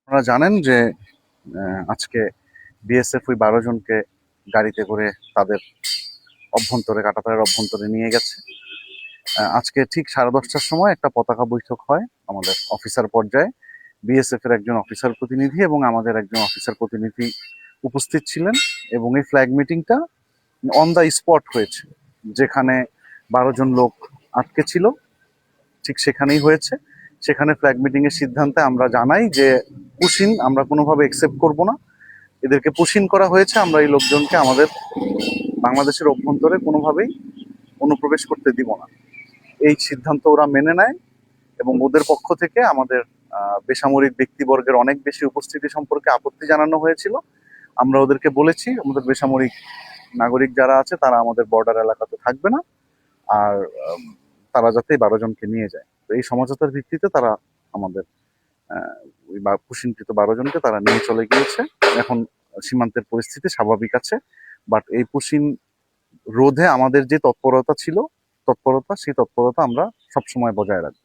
আপনারা জানেন যে আজকে বিএসএফ ওই 12 জনকে গাড়িতে করে তাদের অভ্যন্তরে কাঁটাতারের অভ্যন্তরে নিয়ে গেছে। আজকে ঠিক 10:30টার সময় একটা পতাকা বৈঠক হয় আমাদের অফিসার পর্যায়ে। বিএসএফ এর একজন অফিসার প্রতিনিধি এবং আমাদের একজন অফিসার প্রতিনিধি উপস্থিত ছিলেন এবং এই ফ্ল্যাগ মিটিংটা অন দ্য স্পট হয়েছে। যেখানে 12 জন লোক আটকে ছিল ঠিক সেখানেই হয়েছে। সেখানে ফ্ল্যাগ মিটিং এর সিদ্ধান্তে আমরা জানাই যে পুশিং আমরা কোনোভাবে একসেপ্ট করব না। এদেরকে পুশিং করা হয়েছে, আমরা এই লোকজনকে আমাদের বাংলাদেশের অভ্যন্তরে কোনোভাবেই অনুপ্রবেশ করতে দিব না। এই সিদ্ধান্ত ওরা মেনে নেয় এবং ওদের পক্ষ থেকে আমাদের বেসামরিক ব্যক্তিবর্গের অনেক বেশি উপস্থিতি সম্পর্কে আপত্তি জানানো হয়েছিল। আমরা ওদেরকে বলেছি আমাদের বেসামরিক নাগরিক যারা আছে তারা আমাদের বর্ডার এলাকাতে থাকবে না, আর তারা যাতে 12 জনকে নিয়ে যায়। তো এই সমঝোতার ভিত্তিতে তারা আমাদের ওই পুশিংকৃত 12 জনকে তারা নিয়ে চলে গিয়েছে। এখন সীমান্তের পরিস্থিতি স্বাভাবিক আছে, বাট এই পুশিং রোধে আমাদের যে তৎপরতা ছিল সেই তৎপরতা আমরা সবসময় বজায় রাখবো।